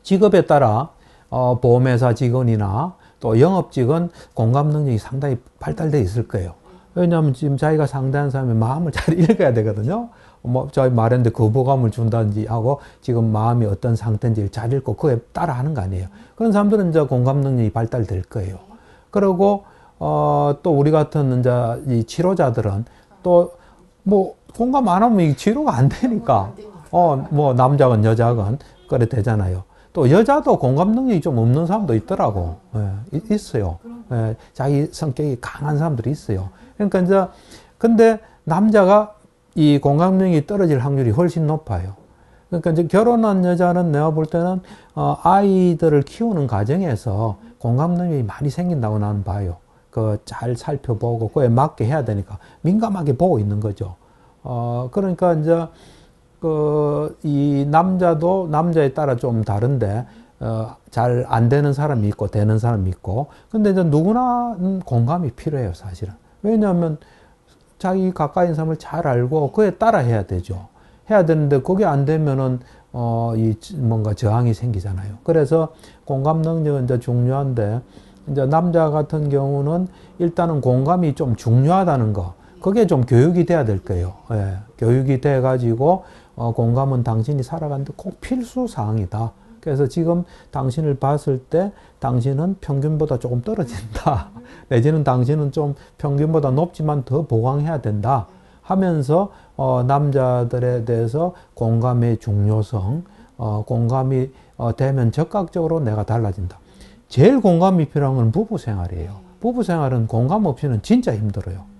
직업에 따라 보험회사 직원이나 또 영업직은 공감 능력이 상당히 발달되어 있을 거예요. 왜냐하면 지금 자기가 상대하는 사람의 마음을 잘 읽어야 되거든요. 뭐, 저희 말했는데 거부감을 준다든지 하고 지금 마음이 어떤 상태인지 잘 읽고 그에 따라 하는 거 아니에요. 그런 사람들은 이제 공감 능력이 발달될 거예요. 그리고, 또 우리 같은 이제 이 치료자들은 또 뭐 공감 안 하면 이 치료가 안 되니까, 뭐 남자건 여자건 그래 되잖아요. 또 여자도 공감 능력이 좀 없는 사람도 있더라고. 예, 있어요. 예, 자기 성격이 강한 사람들이 있어요. 그러니까 이제, 근데 남자가 이 공감 능력이 떨어질 확률이 훨씬 높아요. 그러니까 이제 결혼한 여자는 내가 볼 때는, 아이들을 키우는 과정에서 공감 능력이 많이 생긴다고 나는 봐요. 그 잘 살펴보고 그에 맞게 해야 되니까 민감하게 보고 있는 거죠. 그러니까 이제, 이 남자도 남자에 따라 좀 다른데, 잘 안 되는 사람이 있고, 되는 사람이 있고, 근데 이제 누구나 공감이 필요해요, 사실은. 왜냐하면 자기 가까이 있는 사람을 잘 알고 그에 따라 해야 되죠. 해야 되는데 그게 안 되면은, 뭔가 저항이 생기잖아요. 그래서 공감 능력은 이제 중요한데, 이제 남자 같은 경우는 일단은 공감이 좀 중요하다는 거, 그게 좀 교육이 돼야 될 거예요. 예, 교육이 돼가지고, 공감은 당신이 살아가는데 꼭 필수 사항이다. 그래서 지금 당신을 봤을 때 당신은 평균보다 조금 떨어진다. 내지는 당신은 좀 평균보다 높지만 더 보강해야 된다. 하면서, 남자들에 대해서 공감의 중요성, 공감이 되면 적극적으로 내가 달라진다. 제일 공감이 필요한 건 부부 생활이에요. 부부 생활은 공감 없이는 진짜 힘들어요.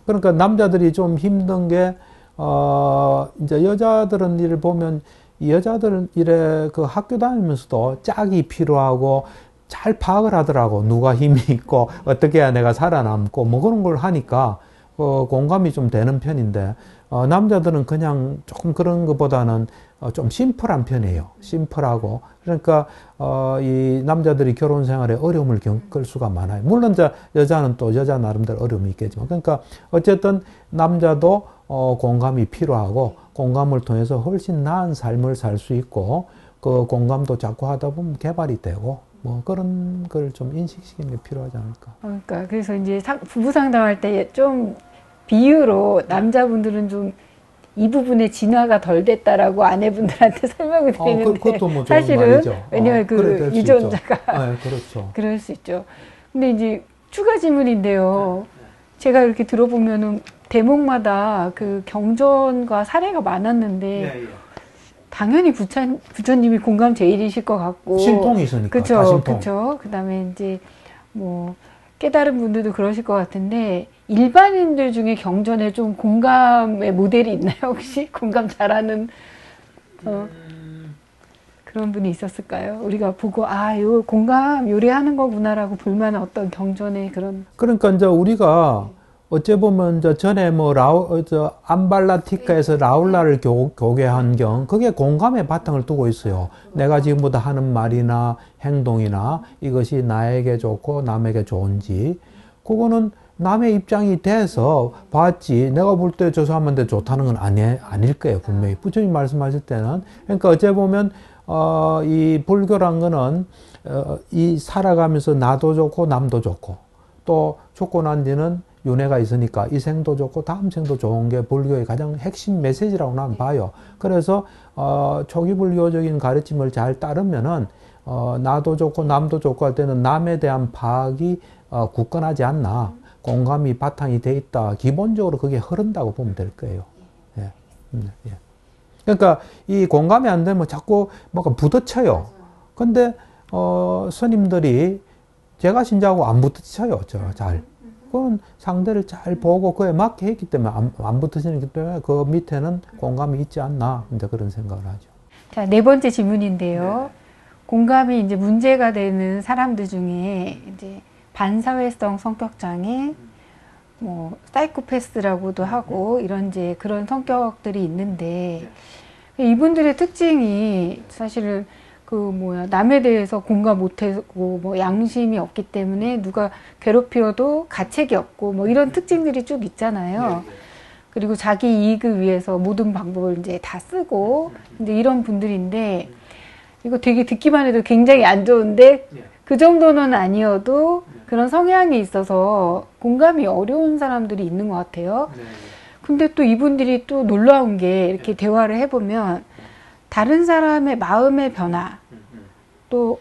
그러니까 남자들이 좀 힘든 게, 이제 여자들은 일을 보면, 이 여자들은 이래 그 학교 다니면서도 짝이 필요하고 잘 파악을 하더라고. 누가 힘이 있고, 어떻게 해야 내가 살아남고, 뭐 그런 걸 하니까, 공감이 좀 되는 편인데, 남자들은 그냥 조금 그런 것보다는 좀 심플한 편이에요. 심플하고. 그러니까, 이 남자들이 결혼 생활에 어려움을 겪을 수가 많아요. 물론 여자는 또 여자 나름대로 어려움이 있겠지만. 그러니까, 어쨌든 남자도 공감이 필요하고, 공감을 통해서 훨씬 나은 삶을 살 수 있고, 그 공감도 자꾸 하다 보면 개발이 되고, 뭐 그런 걸 좀 인식시키는 게 필요하지 않을까. 그러니까 그래서 이제 부부 상담할 때 좀 비유로 남자분들은 좀 이 부분에 진화가 덜 됐다라고 아내분들한테 설명을 드리는데, 그것도 뭐 좋은 사실은 말이죠. 왜냐면 그래, 유전자가 네, 그렇죠. 그럴 수 있죠. 근데 이제 추가 질문인데요. 제가 이렇게 들어보면은 대목마다 그 경전과 사례가 많았는데, 당연히 부처님이 공감 제일이실 것 같고. 신통이 있으니까. 그쵸, 그쵸. 그 다음에 이제 뭐, 깨달은 분들도 그러실 것 같은데, 일반인들 중에 경전에 좀 공감의 모델이 있나요, 혹시? 공감 잘하는, 그런 분이 있었을까요? 우리가 보고, 요 공감 요리하는 거구나라고 볼만한 어떤 경전의 그런. 그러니까 이제 우리가 어째 보면 이제 전에 뭐 암발라티카에서 라울라를 교계한 경, 그게 공감의 바탕을 두고 있어요. 내가 지금보다 하는 말이나 행동이나 이것이 나에게 좋고 남에게 좋은지, 그거는 남의 입장이 돼서 봤지, 내가 볼 때 저 사람한테 좋다는 건 아닐 거예요, 분명히. 부처님 말씀하실 때는. 그러니까 어째 보면, 이 불교란 거는, 이 살아가면서 나도 좋고 남도 좋고, 또 죽고 난 뒤는 윤회가 있으니까 이 생도 좋고 다음 생도 좋은 게 불교의 가장 핵심 메시지라고 난 봐요. 그래서 초기 불교적인 가르침을 잘 따르면은 나도 좋고 남도 좋고 할 때는 남에 대한 파악이 굳건하지 않나, 공감이 바탕이 돼 있다, 기본적으로 그게 흐른다고 보면 될 거예요. 예. 예. 그러니까 이 공감이 안 되면 자꾸 뭔가 부딪혀요. 근데 스님들이 제가 신자하고 안 부딪혀요, 잘. 그건 상대를 잘 보고 그에 맞게 했기 때문에 안 붙으시기 때문에 그 밑에는 공감이 있지 않나, 이제 그런 생각을 하죠. 자, 네 번째 질문인데요. 공감이 이제 문제가 되는 사람들 중에 이제 반사회성 성격장애, 뭐 사이코패스라고도 하고 이런 이제 그런 성격들이 있는데, 이분들의 특징이 사실은 남에 대해서 공감 못하고, 뭐, 양심이 없기 때문에 누가 괴롭히어도 가책이 없고, 뭐, 이런 특징들이 쭉 있잖아요. 그리고 자기 이익을 위해서 모든 방법을 이제 다 쓰고, 이제 이런 분들인데, 이거 되게 듣기만 해도 굉장히 안 좋은데, 그 정도는 아니어도 그런 성향이 있어서 공감이 어려운 사람들이 있는 것 같아요. 네. 근데 또 이분들이 또 놀라운 게 이렇게 대화를 해보면 다른 사람의 마음의 변화, 또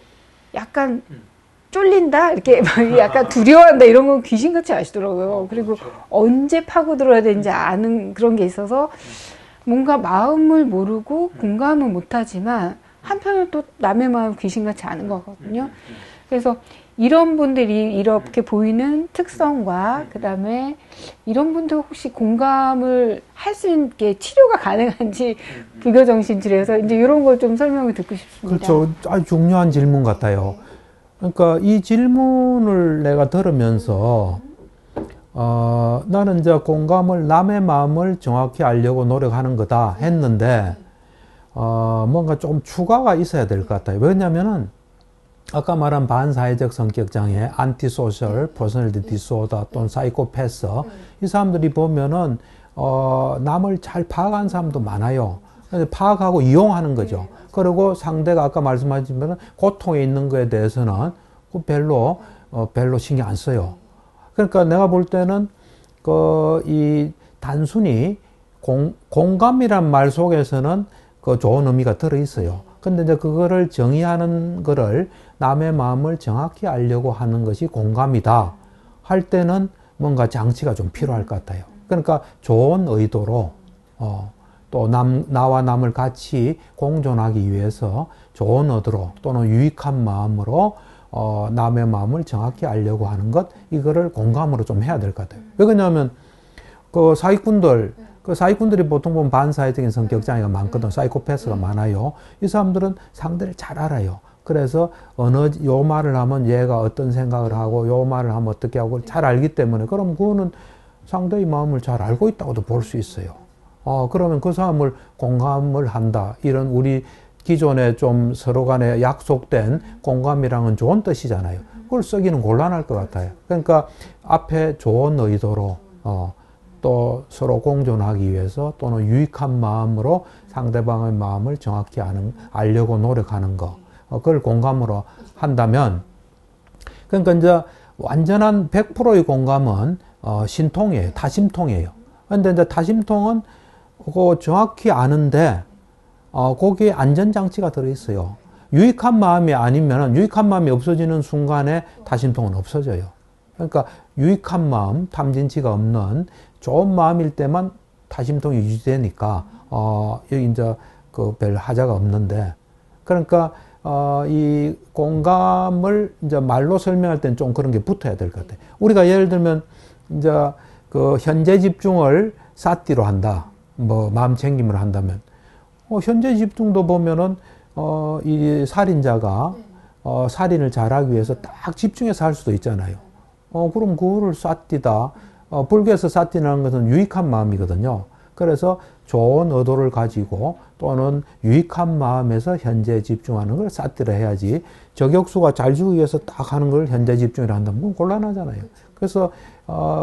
약간 쫄린다? 이렇게 약간 두려워한다? 이런 건 귀신같이 아시더라고요. 그리고 언제 파고들어야 되는지 아는 그런 게 있어서 뭔가 마음을 모르고 공감은 못하지만 한편은 또 남의 마음 귀신같이 아는 거거든요. 그래서 이런 분들이 이렇게 보이는 특성과 그 다음에 이런 분들 혹시 공감을 할 수 있게 치료가 가능한지 불교정신치료에서 이제 이런 걸 좀 설명을 듣고 싶습니다. 그렇죠. 아주 중요한 질문 같아요. 그러니까 이 질문을 내가 들으면서 나는 이제 공감을 남의 마음을 정확히 알려고 노력하는 거다 했는데 뭔가 좀 추가가 있어야 될 것 같아요. 왜냐면은 아까 말한 반사회적 성격장애, 안티소셜, 퍼스널리티 디소더 또는 사이코패스 이 사람들이 보면은 남을 잘 파악하는 사람도 많아요. 파악하고 이용하는 거죠. 그리고 상대가 아까 말씀하신 고통에 있는 거에 대해서는 별로 신경 안 써요. 그러니까 내가 볼 때는 이 단순히 공감이란 말 속에서는 그 좋은 의미가 들어 있어요. 근데 이제 그거를 정의하는 거를 남의 마음을 정확히 알려고 하는 것이 공감이다 할 때는 뭔가 장치가 좀 필요할 것 같아요. 그러니까 좋은 의도로 또 나와 남을 같이 공존하기 위해서 좋은 의도로 또는 유익한 마음으로 남의 마음을 정확히 알려고 하는 것, 이거를 공감으로 좀 해야 될 것 같아요. 왜 그러냐면 그 사기꾼들이 보통 보면 반사회적인 성격장애가 많거든. 사이코패스가 많아요. 이 사람들은 상대를 잘 알아요. 그래서 요 말을 하면 얘가 어떤 생각을 하고 요 말을 하면 어떻게 하고 잘 알기 때문에 그럼 그거는 상대의 마음을 잘 알고 있다고도 볼 수 있어요. 그러면 그 사람을 공감을 한다. 이런 우리 기존에 좀 서로 간에 약속된 공감이랑은 좋은 뜻이잖아요. 그걸 쓰기는 곤란할 것 같아요. 그러니까 앞에 좋은 의도로 또 서로 공존하기 위해서 또는 유익한 마음으로 상대방의 마음을 정확히 알려고 노력하는 거. 그걸 공감으로 한다면, 그러니까 이제 완전한 100%의 공감은 신통이에요. 다심통이에요. 근데 이제 다심통은 그거 정확히 아는데 거기에 안전장치가 들어있어요. 유익한 마음이 아니면 유익한 마음이 없어지는 순간에 다심통은 없어져요. 그러니까 유익한 마음, 탐진치가 없는 좋은 마음일 때만 다심통이 유지되니까 여기 이제 그 별 하자가 없는데, 그러니까 이 공감을 이제 말로 설명할 때는 좀 그런 게 붙어야 될 것 같아요. 우리가 예를 들면 이제 그 현재 집중을 사띠로 한다. 뭐 마음 챙김을 한다면 현재 집중도 보면은 이 살인자가 살인을 잘하기 위해서 딱 집중해서 할 수도 있잖아요. 그럼 그거를 사띠다. 불교에서 사띠라는 것은 유익한 마음이거든요. 그래서 좋은 의도를 가지고 또는 유익한 마음에서 현재 집중하는 걸 사띠라 해야지, 저격수가 잘 죽이기 위해서 딱 하는 걸 현재 집중이라 한다면 그건 곤란하잖아요. 그래서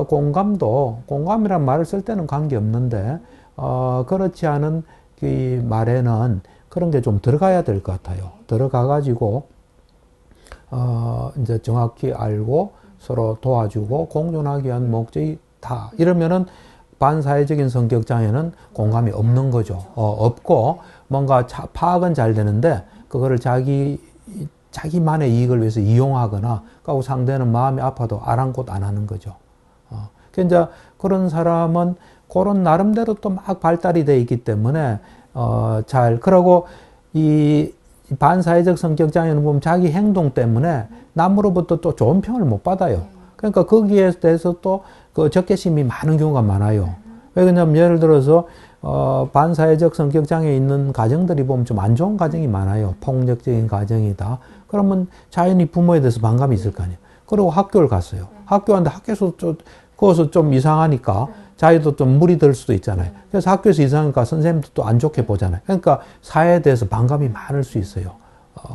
공감이란 말을 쓸 때는 관계없는데 그렇지 않은 이 말에는 그런 게 좀 들어가야 될 것 같아요. 들어가가지고 이제 정확히 알고 서로 도와주고 공존하기 위한 목적이 다. 이러면은 반사회적인 성격 장애는 공감이 없는 거죠. 없고 뭔가 파악은 잘 되는데 그거를 자기만의 이익을 위해서 이용하거나, 그리고 상대는 마음이 아파도 아랑곳 안 하는 거죠. 그러니까 그런 사람은 그런 나름대로 또 막 발달이 돼 있기 때문에 그러고 이 반사회적 성격 장애는 보면 자기 행동 때문에 남으로부터 또 좋은 평을 못 받아요. 그러니까 거기에 대해서 또 그 적개심이 많은 경우가 많아요. 왜 그러냐면 예를 들어서 반사회적 성격 장애 있는 가정들이 보면 좀 안 좋은 가정이 많아요. 폭력적인 가정이다. 그러면 자연히 부모에 대해서 반감이 있을 거 아니에요. 그리고 학교를 갔어요. 학교 갔는데 학교에서 거기서 좀 이상하니까 자기도 좀 무리 들 수도 있잖아요. 그래서 학교에서 이상하니까 선생님도 또 안 좋게 보잖아요. 그러니까 사회에 대해서 반감이 많을 수 있어요.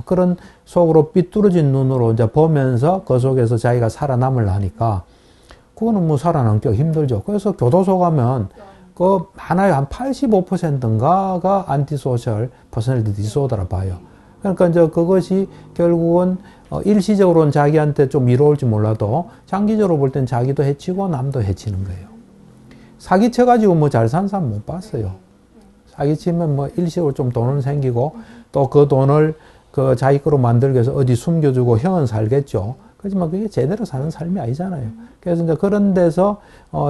그런 속으로 삐뚤어진 눈으로 이제 보면서 그 속에서 자기가 살아남으려 하니까 그거는 뭐 살아남기가 힘들죠. 그래서 교도소 가면 많아요. 한 85%인가가 안티소셜 퍼스널리티 디소더라 봐요. 그러니까 이제 그것이 결국은 일시적으로는 자기한테 좀 이로울지 몰라도 장기적으로 볼 땐 자기도 해치고 남도 해치는 거예요. 사기쳐가지고 뭐 잘 산 사람 못 봤어요. 사기치면 뭐 일시적으로 좀 돈은 생기고 또 그 돈을 그 자기 거로 만들기 위해서 어디 숨겨주고 형은 살겠죠. 그렇지만 그게 제대로 사는 삶이 아니잖아요. 그래서 이제 그런 데서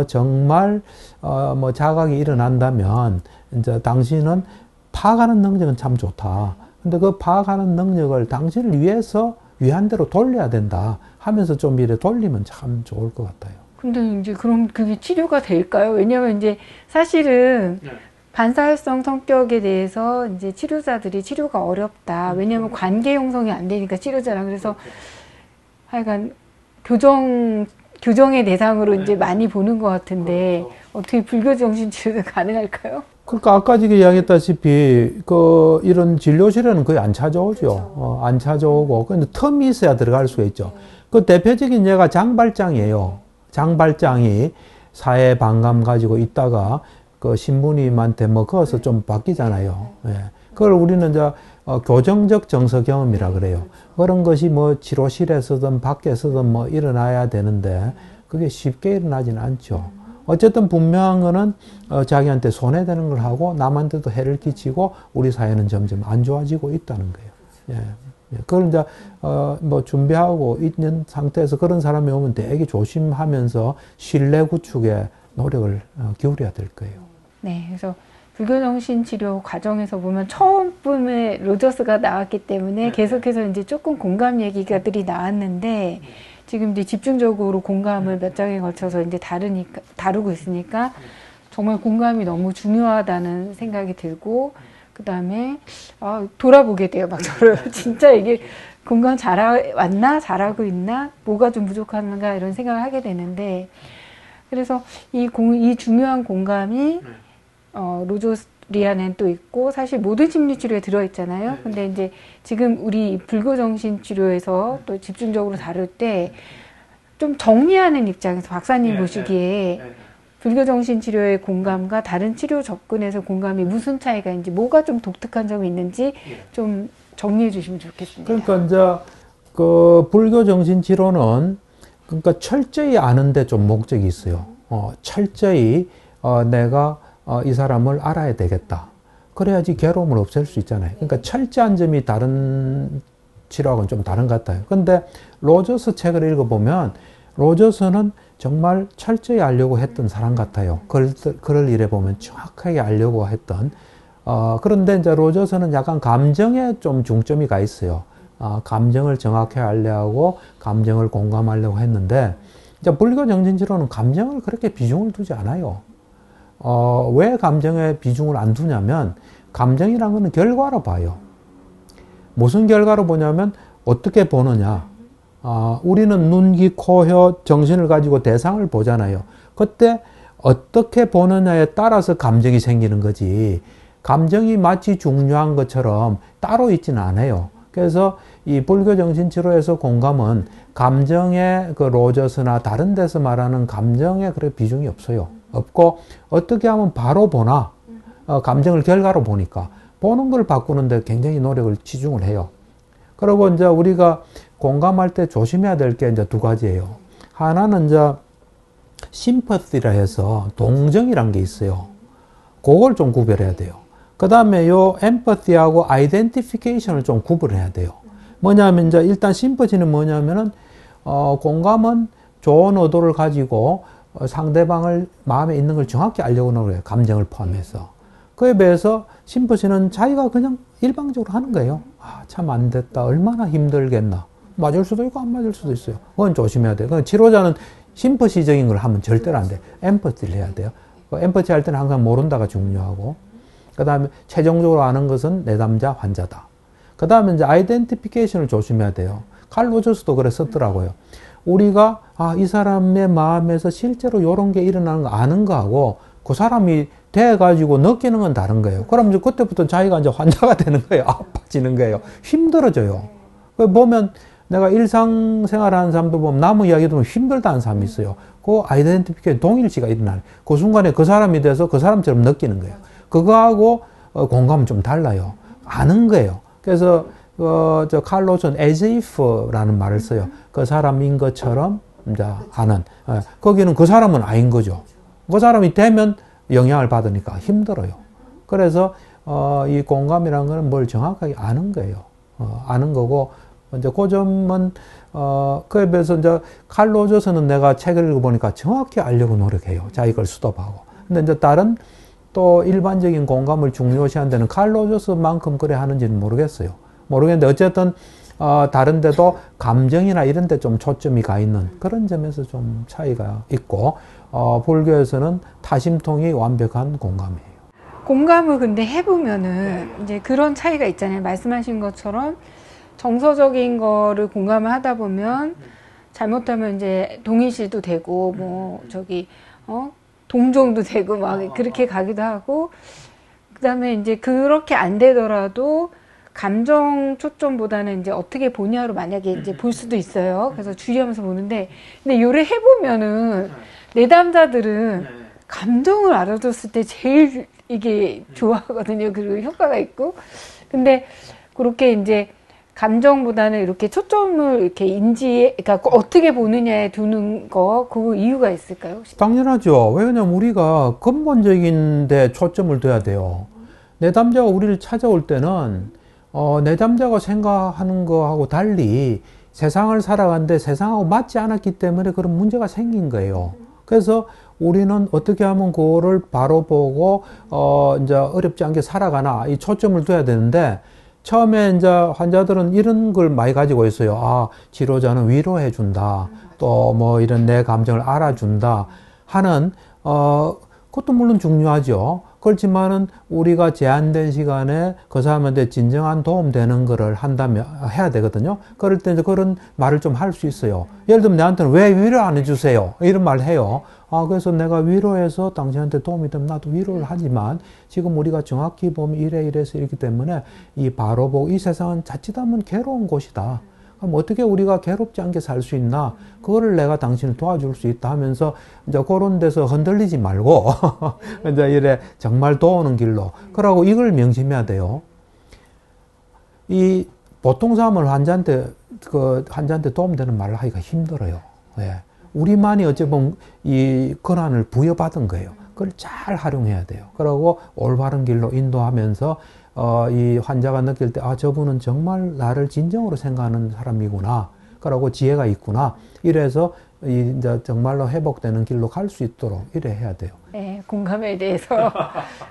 정말 뭐 자각이 일어난다면 이제 당신은 파악하는 능력은 참 좋다. 근데 그 파악하는 능력을 당신을 위해서 위한 대로 돌려야 된다 하면서 좀 이래 돌리면 참 좋을 것 같아요. 근데 이제 그럼 그게 치료가 될까요? 왜냐면 이제 사실은 반사회성 성격에 대해서 이제 치료자들이 치료가 어렵다. 왜냐면 관계 형성이 안 되니까 치료자랑. 그래서 하여간 교정의 대상으로 이제 많이 보는 것 같은데 어떻게 불교 정신치료는 가능할까요? 그러니까 아까 지금 이야기했다시피 그 이런 진료실에는 거의 안 찾아오죠. 안 찾아오고 근데 텀이 있어야 들어갈 수가 있죠. 그 대표적인 예가 장발장이에요. 장발장이 사회 반감 가지고 있다가 그 신부님한테 뭐 거기서 좀 바뀌잖아요. 예. 그걸 우리는 이제 교정적 정서 경험이라 그래요. 그런 것이 뭐 치료실에서든 밖에서든 뭐 일어나야 되는데 그게 쉽게 일어나지는 않죠. 어쨌든 분명한 거는 자기한테 손해되는 걸 하고 남한테도 해를 끼치고 우리 사회는 점점 안 좋아지고 있다는 거예요. 예. 그걸 이제 뭐 준비하고 있는 상태에서 그런 사람이 오면 되게 조심하면서 신뢰 구축에 노력을 기울여야 될 거예요. 네, 그래서 불교정신치료 과정에서 보면 처음 붐에 로저스가 나왔기 때문에 계속해서 이제 조금 공감 얘기가들이 나왔는데 지금 이제 집중적으로 공감을 몇 장에 걸쳐서 이제 다루고 있으니까 정말 공감이 너무 중요하다는 생각이 들고 그 다음에 돌아보게 돼요. 막 저를 진짜 이게 공감 왔나? 잘하고 있나? 뭐가 좀 부족한가? 이런 생각을 하게 되는데 그래서 이 중요한 공감이 로조리안엔 또 있고 사실 모든 심리치료에 들어있잖아요. 근데 이제 지금 우리 불교정신치료에서 또 집중적으로 다룰 때 좀 정리하는 입장에서 박사님 보시기에 불교정신치료의 공감과 다른 치료 접근에서 공감이 무슨 차이가 있는지 뭐가 좀 독특한 점이 있는지 좀 정리해 주시면 좋겠습니다. 그러니까 이제 그 불교정신치료는 그러니까 철저히 아는데 좀 목적이 있어요. 철저히 내가 이 사람을 알아야 되겠다. 그래야지 괴로움을 없앨 수 있잖아요. 그러니까 철저한 점이 다른 치료하고는 좀 다른 것 같아요. 근데 로저스 책을 읽어보면 로저스는 정말 철저히 알려고 했던 사람 같아요. 글을 읽어보면 정확하게 알려고 했던 그런데 이제 로저스는 약간 감정에 좀 중점이 가 있어요. 감정을 정확히 알려고 감정을 공감하려고 했는데 이제 불교 정신치료는 감정을 그렇게 비중을 두지 않아요. 왜 감정에 비중을 안 두냐면 감정이란 거는 결과로 봐요. 무슨 결과로 보냐면 어떻게 보느냐. 우리는 눈, 귀, 코, 혀, 정신을 가지고 대상을 보잖아요. 그때 어떻게 보느냐에 따라서 감정이 생기는 거지. 감정이 마치 중요한 것처럼 따로 있지는 않아요. 그래서 이 불교 정신치료에서 공감은 감정의 그 로저스나 다른 데서 말하는 감정에 그렇게 비중이 없어요. 없고 어떻게 하면 바로 보나 감정을 결과로 보니까 보는 걸 바꾸는데 굉장히 노력을 치중을 해요. 그리고 이제 우리가 공감할 때 조심해야 될 게 이제 두 가지예요. 하나는 이제 심퍼시라 해서 동정이란 게 있어요. 그걸 좀 구별해야 돼요. 그 다음에 요 엠퍼시하고 아이덴티피케이션을 좀 구분해야 돼요. 뭐냐면 이제 일단 심퍼시는 뭐냐면은 공감은 좋은 의도를 가지고 상대방을 마음에 있는 걸 정확히 알려고 노력해요. 감정을 포함해서. 그에 비해서 심퍼시는 자기가 그냥 일방적으로 하는 거예요. 참 안 됐다. 얼마나 힘들겠나. 맞을 수도 있고 안 맞을 수도 있어요. 그건 조심해야 돼요. 그건 치료자는 심퍼시적인 걸 하면 절대로 안 돼. 엠퍼시를 해야 돼요. 엠퍼시 할 때는 항상 모른다가 중요하고 그 다음에 최종적으로 아는 것은 내담자 환자다. 그 다음에 이제 아이덴티피케이션을 조심해야 돼요. 칼 로저스도 그래 썼더라고요. 우리가 이 사람의 마음에서 실제로 이런 게 일어나는 거 아는 거하고 그 사람이 돼가지고 느끼는 건 다른 거예요. 그럼 이제 그때부터 자기가 이제 환자가 되는 거예요. 아파지는 거예요. 힘들어져요. 보면 내가 일상생활 하는 사람도 보면 나무 이야기 들으면 힘들다는 사람이 있어요. 그 아이덴티피케이션 동일시가 일어나요. 그 순간에 그 사람이 돼서 그 사람처럼 느끼는 거예요. 그거하고 공감은 좀 달라요. 아는 거예요. 그래서 저 칼로전 as if라는 말을 써요. 그 사람인 것처럼 이제 하는. 거기는 그 사람은 아닌 거죠. 그 사람이 되면 영향을 받으니까 힘들어요. 그래서 이 공감이라는 거는 뭘 정확하게 아는 거예요. 아는 거고 이제 그 점은 그에 비해서 이제 칼로저서는 내가 책을 읽어보니까 정확히 알려고 노력해요. 자기 걸 수도하고. 근데 이제 다른 또 일반적인 공감을 중요시하는 데는 칼로저서만큼 그래 하는지는 모르겠어요. 모르겠는데 어쨌든 다른 데도 감정이나 이런 데 좀 초점이 가 있는 그런 점에서 좀 차이가 있고 불교에서는 타심통이 완벽한 공감이에요. 공감을 근데 해보면은 이제 그런 차이가 있잖아요. 말씀하신 것처럼 정서적인 거를 공감을 하다 보면 잘못하면 이제 동의시도 되고 뭐 저기 동정도 되고 막 그렇게 가기도 하고 그다음에 이제 그렇게 안 되더라도 감정 초점보다는 이제 어떻게 보냐로 만약에 이제 볼 수도 있어요. 그래서 주의하면서 보는데 근데 요래 해보면은 내담자들은 감정을 알아줬을 때 제일 이게 좋아하거든요. 그리고 효과가 있고 근데 그렇게 이제 감정보다는 이렇게 초점을 이렇게 그러니까 어떻게 보느냐에 두는 그 이유가 있을까요? 혹시? 당연하죠. 왜냐면 우리가 근본적인 데 초점을 둬야 돼요. 내담자가 우리를 찾아올 때는 내담자가 생각하는 거하고 달리 세상을 살아가는데 세상하고 맞지 않았기 때문에 그런 문제가 생긴 거예요. 그래서 우리는 어떻게 하면 그거를 바로 보고 이제 어렵지 않게 살아가나 이 초점을 둬야 되는데 처음에 이제 환자들은 이런 걸 많이 가지고 있어요. 치료자는 위로해 준다. 또 뭐 이런 내 감정을 알아준다 하는 그것도 물론 중요하죠. 그렇지만은 우리가 제한된 시간에 그 사람한테 진정한 도움되는 거를 한다면 해야 되거든요. 그럴 때 이제 그런 말을 좀 할 수 있어요. 예를 들면 내한테는 왜 위로 안 해주세요? 이런 말 해요. 그래서 내가 위로해서 당신한테 도움이 되면 나도 위로를 하지만 지금 우리가 정확히 보면 이래서 이렇기 때문에 이 바로 보고 이 세상은 자칫하면 괴로운 곳이다. 그럼 어떻게 우리가 괴롭지 않게 살 수 있나? 그거를 내가 당신을 도와줄 수 있다 하면서 이제 그런 데서 흔들리지 말고 이제 이래 정말 도우는 길로. 그러고 이걸 명심해야 돼요. 이 보통 사람을 환자한테 도움되는 말을 하기가 힘들어요. 예. 우리만이 어찌 보면 이 권한을 부여받은 거예요. 그걸 잘 활용해야 돼요. 그러고 올바른 길로 인도하면서 이 환자가 느낄 때 저분은 정말 나를 진정으로 생각하는 사람이구나. 그러고 지혜가 있구나. 이래서 이제 정말로 회복되는 길로 갈 수 있도록 이래 해야 돼요. 네, 공감에 대해서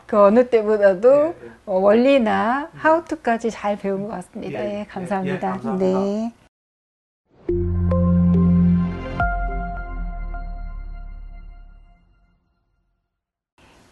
그 어느 때보다도 원리나 하우투까지 잘 배운 것 같습니다. 감사합니다. 감사합니다. 네.